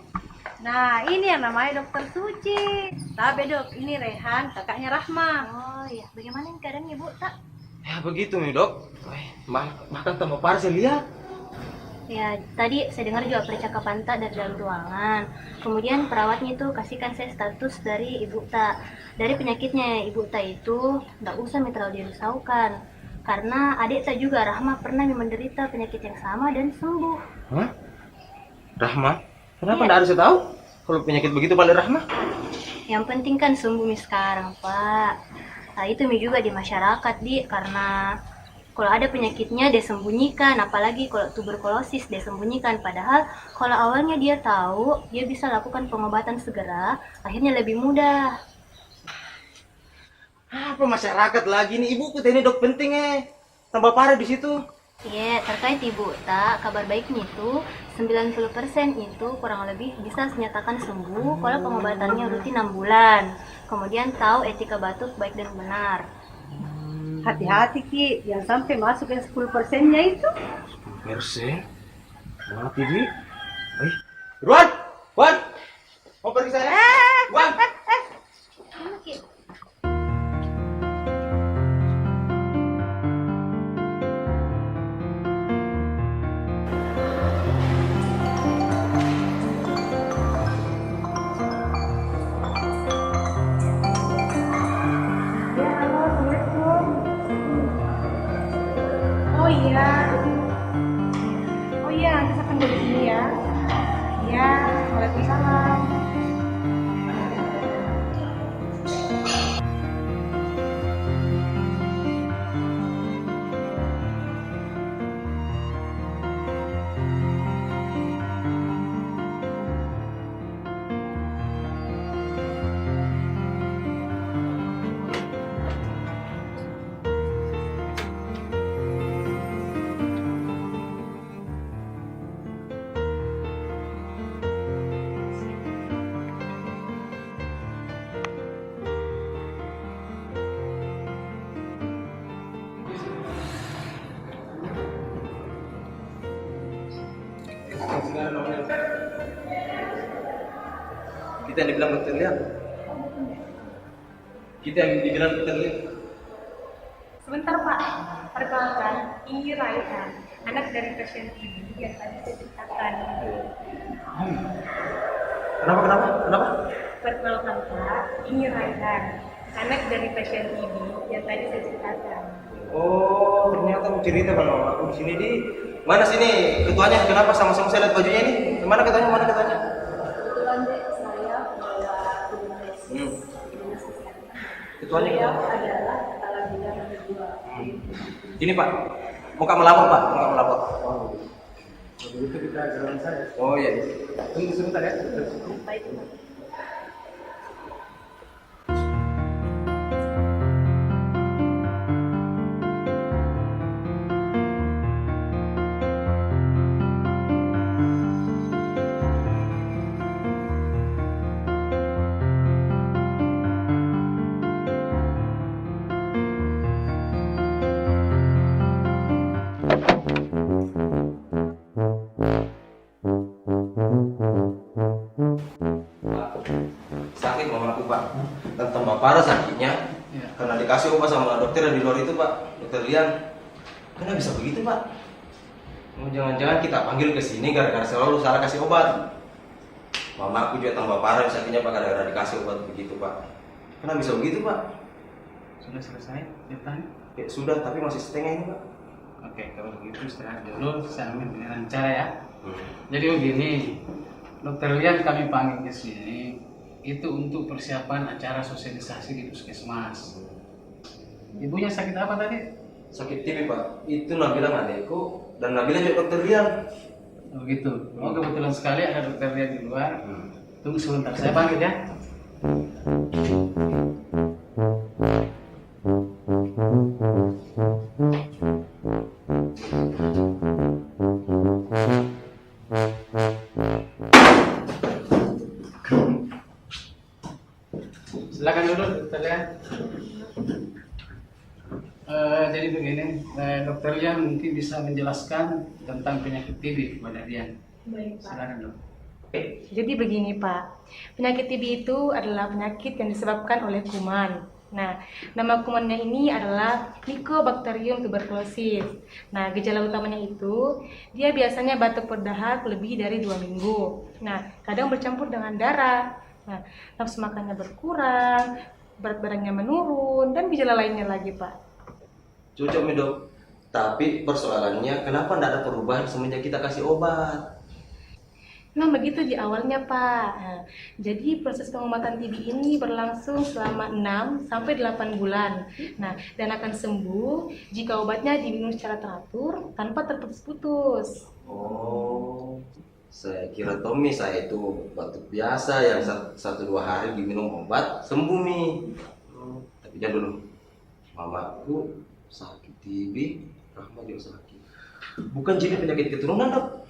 Nah, ini yang namanya Dokter Suci. Tabe Dok, ini Rehan, kakaknya Rahma. Oh iya, bagaimana keadaannya Bu? Tak? Ya begitu nih Dok. Bahkan tambah parah saya lihat. Ya, tadi saya dengar juga percakapan Tak dari dalam ruangan. Kemudian perawatnya itu kasihkan saya status dari Ibu Tak. Dari penyakitnya Ibu Tak itu nggak usah terlalu dirisaukan. Karena adik Tak juga, Rahma, pernah menderita penyakit yang sama dan sembuh. Hah? Rahma? Kenapa nggak harus tahu? Kalau penyakit begitu pada Rahma? Yang penting kan sembuh Mi sekarang, Pak. Nah, itu Mi juga di masyarakat, karena kalau ada penyakitnya dia sembunyikan, apalagi kalau tuberkulosis dia sembunyikan. Padahal kalau awalnya dia tahu, dia bisa lakukan pengobatan segera, akhirnya lebih mudah. Apa masyarakat lagi nih? Ibuku ini Dok penting tambah parah di situ. Iya, terkait Ibu Tak, kabar baiknya itu 90% itu kurang lebih bisa dinyatakan sembuh kalau pengobatannya rutin 6 bulan. Kemudian tahu etika batuk baik dan benar. Hati-hati Ki, jangan sampai masuk yang 10%-nya itu. Mercy, mati Di. Ruan, Wan, mau pergi saya? Wan. Oh iya, nanti saya tunggu di sini ya. Ya. Kita yang dibilang dokter Lian. Kita yang dibilang dokter Lian. Sebentar Pak, perkenalkan, ini Raihan, anak dari pasien TB yang tadi saya ceritakan. Kenapa? Perkenalkan Pak, ini Raihan, anak dari pasien TB yang tadi saya ceritakan. Oh, ternyata mau cerita bang. Aku di sini di mana sini ketuanya? Kenapa sama-sama saya lihat bajunya ini? Mana ketuanya? Kebetulan deh saya bawa Ketuanya beliau ketuanya. adalah kepala bidang yang kedua. Ini Pak, mau kamu melapor Pak, Begitu kita jalan saya. Oh iya. Tunggu sebentar ya. Baik, Pak. Sakit mamaku Pak, dan tambah parah sakitnya karena dikasih obat sama dokter yang di luar itu Pak, dokter Lian. Kenapa bisa begitu Pak? Oh, jangan-jangan kita panggil ke sini gara-gara selalu salah kasih obat. Mamaku juga tambah parah sakitnya Pak gara-gara dikasih obat begitu Pak. Kenapa bisa begitu Pak? Sudah selesai ceritanya? Ya sudah, tapi masih setengah ini Pak. Oke, kalau begitu istirahat dulu, saya ambil dengan cara ya. Jadi begini, Dokter Lian kami panggil ke sini itu untuk persiapan acara sosialisasi di puskesmas. Ibunya sakit apa tadi? Sakit TB Pak, itu Nabila adekku dan Nabila juga dokter Lian. Oh gitu. Oh kebetulan sekali ada Dokter Lian di luar. Tunggu sebentar, saya panggil ya. Silakan dulu Dokter Lian. Jadi begini, Dokter Lian mungkin bisa menjelaskan tentang penyakit TB kepada Lian. Baik Pak. Silakan dok. Jadi begini Pak, penyakit TB itu adalah penyakit yang disebabkan oleh kuman. Nah, nama kumannya ini adalah Mycobacterium tuberculosis. Nah, gejala utamanya itu, dia biasanya batuk berdahak lebih dari 2 minggu. Nah, kadang bercampur dengan darah. Nah, nafsu makannya berkurang, berat badannya menurun, dan gejala lainnya lagi Pak. Cocok nih dok, tapi persoalannya kenapa tidak ada perubahan semenjak kita kasih obat? Nah begitu di awalnya Pak. Nah, jadi proses pengobatan TB ini berlangsung selama 6-8 bulan. Nah, dan akan sembuh jika obatnya diminum secara teratur tanpa terputus-putus. Oh, saya kira Tommy saya itu batuk biasa yang 1-2 hari diminum obat sembuh nih. Tapi jangan dulu, mamaku sakit TB, Rahma juga sakit. Bukan jadi penyakit keturunan dok?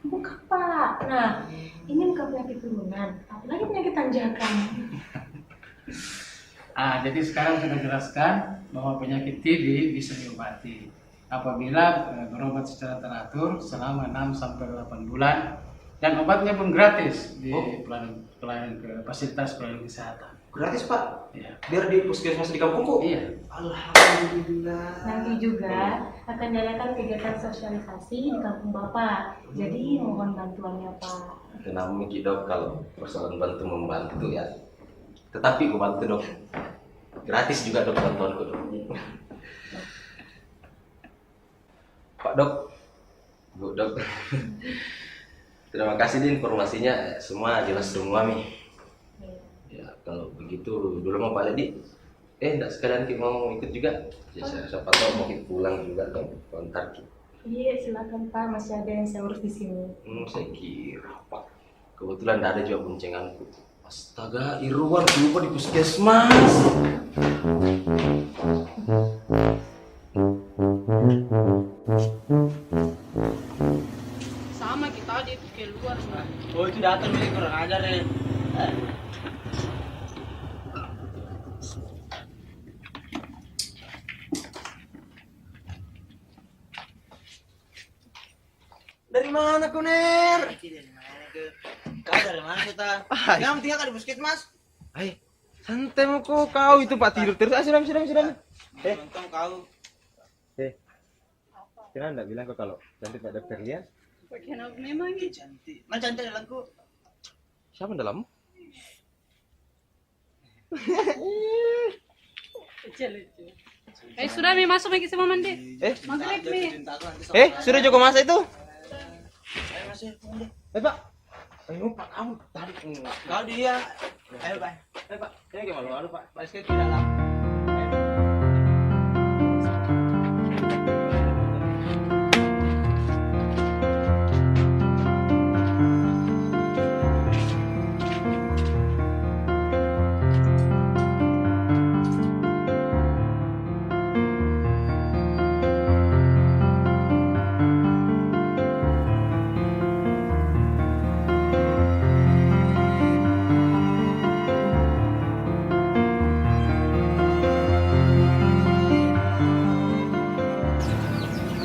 Bukan Pak. Nah, ini bukan penyakit turunan, apalagi penyakit tanjakan. Jadi sekarang sudah jelaskan bahwa penyakit TB bisa diobati apabila berobat secara teratur selama 6-8 bulan dan obatnya pun gratis di pelayanan fasilitas pelayanan kesehatan. Gratis Pak? Iya. Biar di puskesmas di kampungku? Iya. Alhamdulillah. Nanti juga akan diadakan kegiatan sosialisasi di kampung Bapak. Jadi mohon bantuannya Pak. Kenapa Miki dok kalau persoalan bantu membantu ya? Tetapi gue bantu dok. Gratis juga dok bantuanku dok. Pak dok, Bu dok. Terima kasih di informasinya, semua jelas semua nih. Ya kalau begitu dulu mau Pak Ledi. Enggak sekalian kita mau ikut juga. Ya siapa tahu mau kita pulang juga dong kontak. Iya silakan Pak, masih ada yang saya urus di sini. Saya kira Pak. Kebetulan ada juga boncenganku. Astaga, Irwan lupa di puskesmas. Sama kita aja itu keluar. Oh itu datang nih kurang ajar ya. Dari mana Kuner? Dari mana ke? Kau dari mana? kita. Jangan tinggal di puskesmas. Ay, santai mo kau itu Pak tidur terus. Sudah. Untung kau. Kira enggak bilang kok kalau cantik Pak Dokter Lian? Bagian aku memang gitu. Cantik. Mana cantik dalamku? Siapa dalam? Lucu. Sudah Mi masuk lagi sama mandi. Maghrib Mi. Sudah Joko masa itu? Ayo masih. Pak. Ayo Pak, kamu tadi. Kau dia. Ayo Pak. Pak. Saya gimana malu Pak? Pak sekali tidak lah.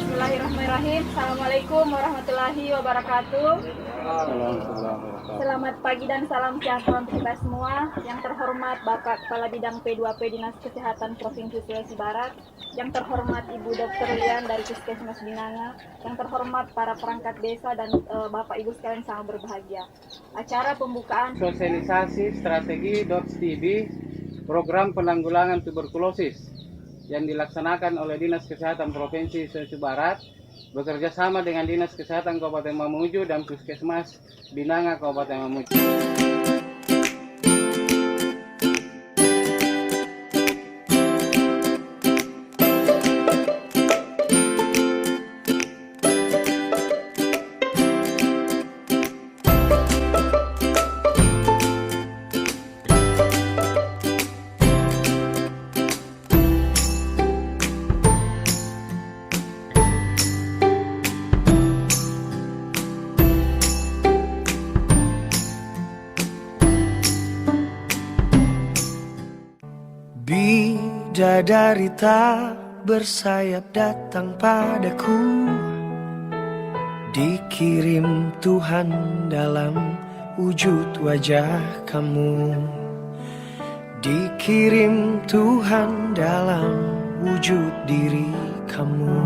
Bismillahirrahmanirrahim. Assalamualaikum warahmatullahi wabarakatuh. Selamat pagi dan salam sejahtera untuk kita semua. Yang terhormat Bapak Kepala Bidang P2P Dinas Kesehatan Provinsi Sulawesi Barat, yang terhormat Ibu Dr. Lian dari Puskesmas Binanga, yang terhormat para perangkat desa dan Bapak Ibu sekalian sangat berbahagia. Acara pembukaan Sosialisasi strategi DOTS-TB program penanggulangan tuberkulosis yang dilaksanakan oleh Dinas Kesehatan Provinsi Sulawesi Barat bekerja sama dengan Dinas Kesehatan Kabupaten Mamuju dan Puskesmas Binanga Kabupaten Mamuju. Bidadari tak bersayap datang padaku, dikirim Tuhan dalam wujud wajah kamu, dikirim Tuhan dalam wujud diri kamu.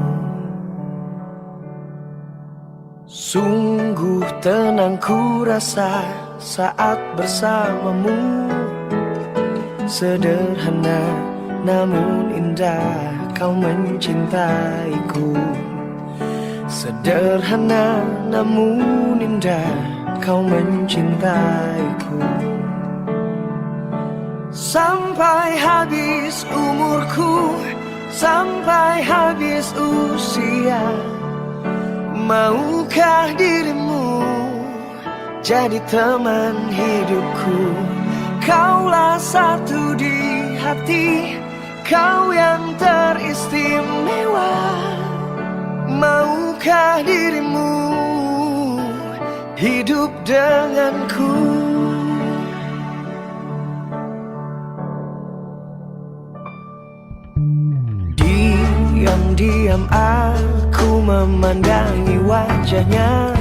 Sungguh tenang ku rasa saat bersamamu, sederhana namun indah kau mencintaiku. Sederhana namun indah kau mencintaiku. Sampai habis umurku, sampai habis usia, maukah dirimu jadi teman hidupku? Kaulah satu di hati, kau yang teristimewa. Maukah dirimu hidup denganku? Diam-diam aku memandangi wajahnya.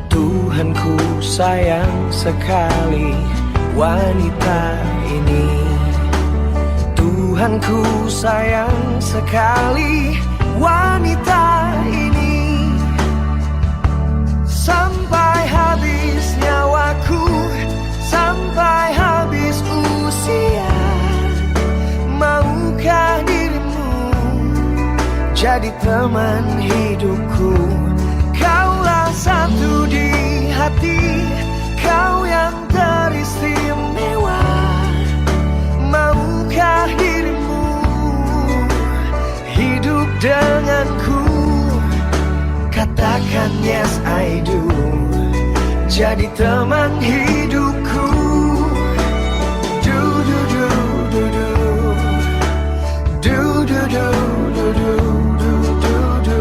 Tuhanku sayang sekali wanita ini. Tuhanku sayang sekali wanita ini. Sampai habis nyawaku, sampai habis usia, maukah dirimu jadi teman hidupku? Kaulah satu di hati, kau yang teristimewa. Maukah dirimu hidup denganku? Katakan yes I do, jadi teman hidupku. Du du du du du, du du du du du du du du.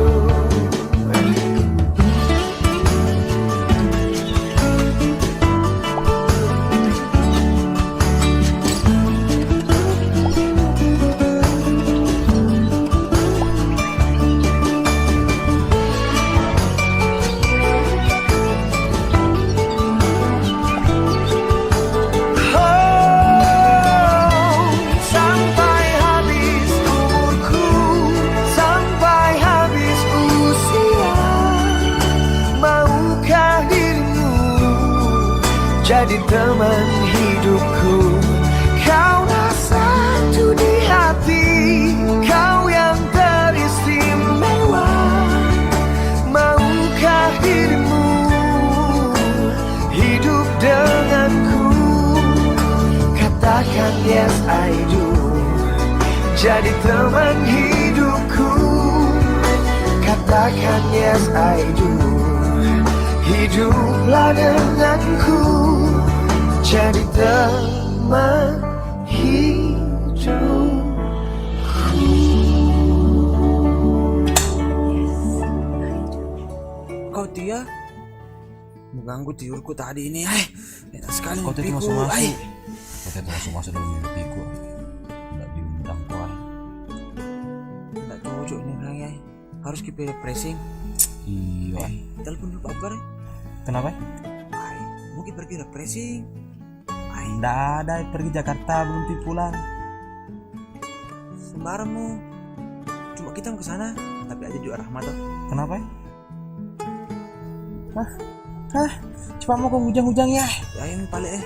jadi teman hidupku. Kaulah satu di hati, kau yang teristimewa. Maukah dirimu hidup denganku? Katakan yes I do, jadi teman hidupku. Katakan yes I do, hiduplah denganku, jadi teman hidupku. Kau Tia mengganggu tidurku tadi ini. Enak sekali Kau tadi mimpiku. masuk-masuk. Kau tadi masuk-masuk dalam mimpiku. Tidak diundang kau. Tidak cocok nih orangnya. Harus kita refreshing. Iya. Telepon dulu Pak Akbar. Kenapa? Mungkin pergi refreshing. Tidak ada pergi Jakarta belum pulang. Sembarangmu. Cuma kita mau ke sana, tapi aja juga Rahmat toh. Kenapa? Cepat mau ke hujang-hujang ya. Ya yang paling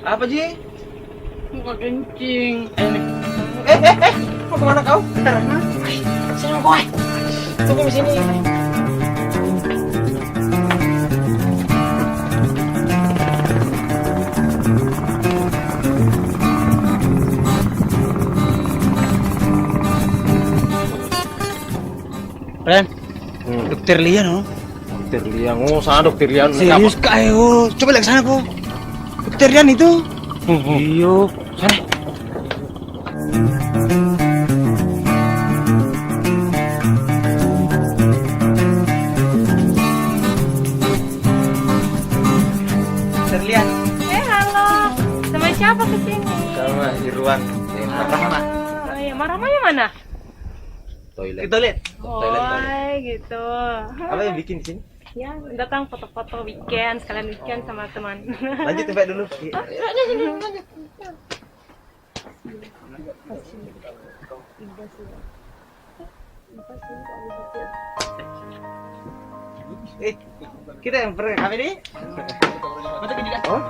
Apa Ji? Mau kencing. Mau kemana kau? Sini kau. Tunggu di sini. Ren, Dokter Lian oh. Dokter Lian, oh sana Dokter Lian. Serius kak ayo, coba lihat sana kok. Dokter Lian itu. Iyo, sana. Dokter Lian. Halo. Sama siapa kesini? Sama Irwan. Rahmat. Oh iya, Marahmanya mana? Toilet. Toilet. Oh, gitu. Apa yang bikin di sini? Ya, datang foto-foto weekend, sekalian weekend sama teman. Lanjut sampai dulu. Kita yang pernah kami nih. Oh.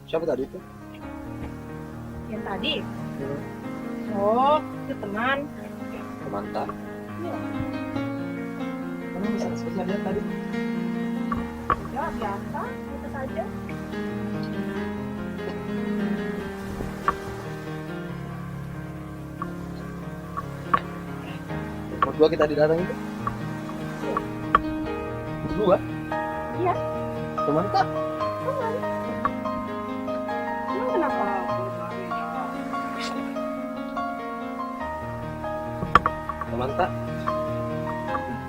Siapa tadi itu? Yang tadi? Oh, itu teman. Mantan. Iya. Kamu bisa spesial lihat tadi? Ya, biasa. Itu saja. Berdua kita didatang itu? Berdua? Iya. Teman tak? Teman. Emang kenapa? Teman tak?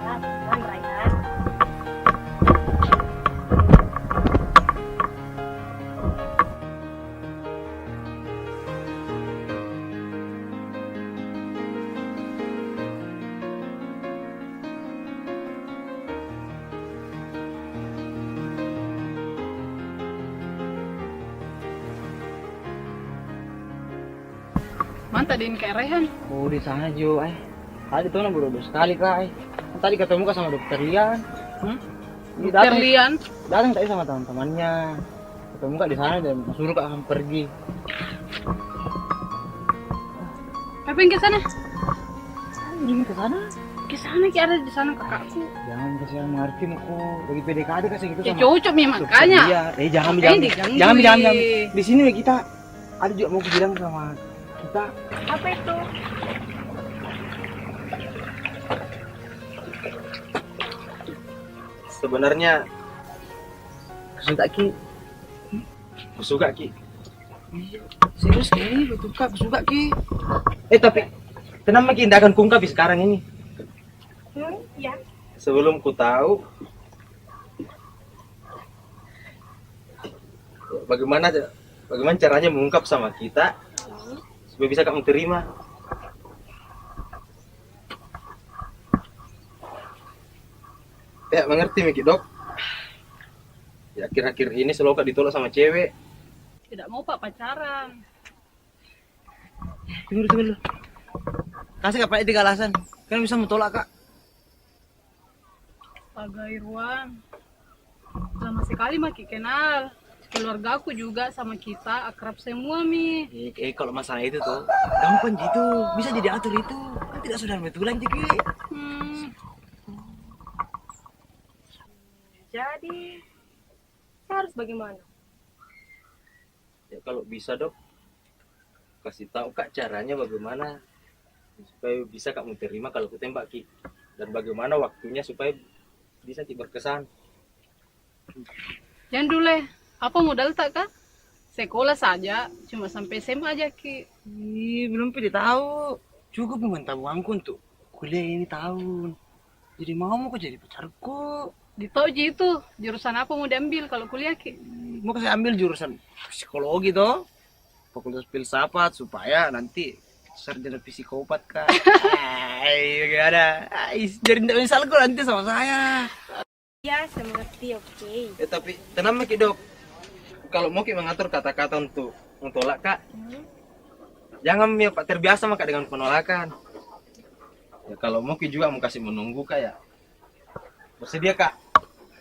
Ya, teman Raihan. Mana tadi ini kayak Rehan? Oh di sana Jo, tadi tuh baru 2 sekali kak. Tadi ketemu kan sama Dokter Lian. Dokter Lian? Datang tadi sama teman-temannya. Ketemu kak di sana dan suruh kak akan pergi. Apa yang ke sana? Jangan ke sana. Ke sana ki ada di sana kakakku. Jangan kasih mengerti kok. Bagi PDKT kasih gitu Ya sama. cocok nih makanya. Iya, jangan Makanya diganggu, jangan. ih. Di sini kita ada juga mau bilang sama kita. Apa itu? sebenarnya suka Ki. Suka Ki. Serius Ki, betul Kak, suka Ki. Tapi kenapa Ki tidak akan kungkap sekarang ini? Ya. Sebelum ku tahu bagaimana caranya mengungkap sama kita supaya bisa kamu terima. Ya mengerti Miki Dok. Ya akhir-akhir ini selalu Kak ditolak sama cewek. Tidak mau Pak pacaran. Tunggu dulu. Kasih Kak Pak 3 alasan. Kan bisa mentolak Kak. Pak Irwan, lama sekali Maki kenal. Keluarga aku juga sama kita akrab semua Mi. Kalau masalah itu tuh gampang gitu, bisa jadi atur itu. Kan tidak saudara betulan Ki. Jadi saya harus bagaimana? Ya kalau bisa Dok, kasih tahu Kak caranya bagaimana supaya bisa kamu terima kalau ku tembak Ki, dan bagaimana waktunya supaya bisa berkesan. Jangan dulu, apa modal tak Kak? Sekolah saja, cuma sampai SMA aja Ki. Belum pilih tahu. Cukup meminta uangku untuk kuliah ini tahun. Jadi mau kok jadi pacarku. Di Toji itu, jurusan apa mau diambil kalau kuliah Ki? Mau kasih ambil jurusan psikologi toh. Fakultas filsafat supaya nanti sarjana psikopat Kak. Gimana? Jadi tidak menyesal kok nanti sama saya. Ya, saya mengerti, oke. Tapi tenang Ki Dok. Kalau mau Ki mengatur kata-kata untuk mentolak Kak, jangan Pak terbiasa Kak dengan penolakan. Ya kalau mau Ki juga mau kasih menunggu Kak ya. Bersedia Kak.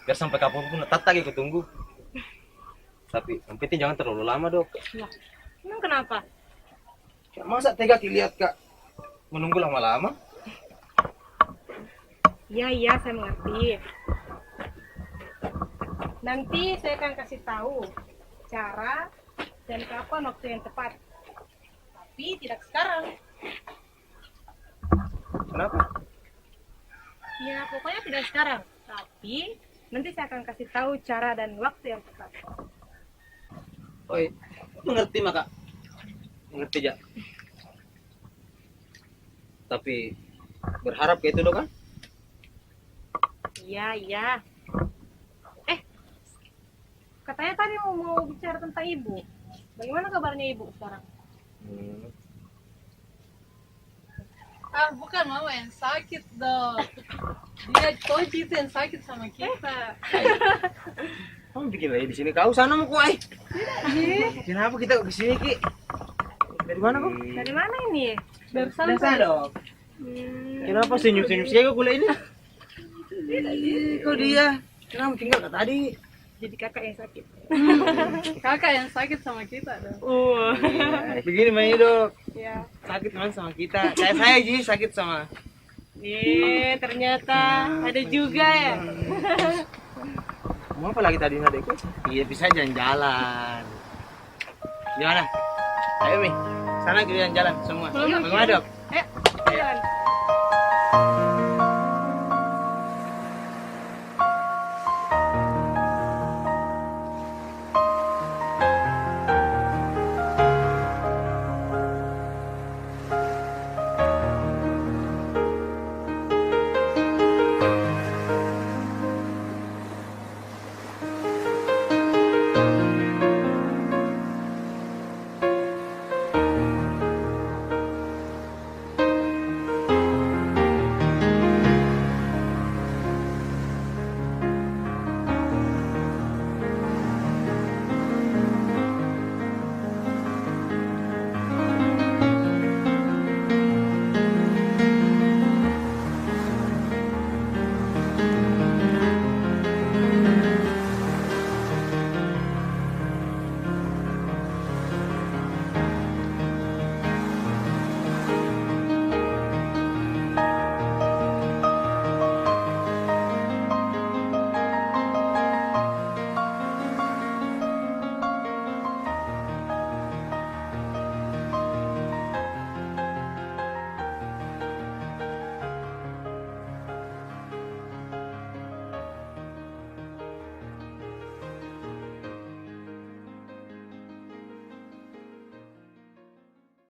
Biar sampai kapanpun tetap lagi kutunggu. Tapi yang penting jangan terlalu lama Dok. Lah, emang kenapa? Masa tega Ki lihat Kak menunggu lama-lama? Iya, saya mengerti. Nanti saya akan kasih tahu cara dan kapan waktu yang tepat. Tapi tidak sekarang. Kenapa? Ya, pokoknya tidak sekarang. Tapi nanti saya akan kasih tahu cara dan waktu yang tepat. Oi, mengerti Kak. Mengerti ya. Tapi berharap kayak itu Dok kan? Iya. Katanya tadi mau bicara tentang ibu. Bagaimana kabarnya ibu sekarang? Bukan mama yang sakit dong. Dia Toji itu yang sakit sama kita. Kamu bikin lagi di sini, kau sana mau kue. Kenapa kita ke sini Ki? Dari mana kok? Dari mana ini? Dari Biasa dong. Kenapa senyum-senyum sih kok kuliah ini? Kok dia? Kenapa tinggal Kak tadi? Jadi kakak yang sakit. Kakak yang sakit sama kita dong. Begini main Dok. Ya. Sakit teman sama kita. Kayak saya Ji sakit sama. Ternyata ada juga ya. Mau apa lagi tadi adekku? Iya bisa jalan-jalan. Gimana? Ayo Mi, sana kita jalan-jalan semua. Bagaimana Dok? Ayo, jalan.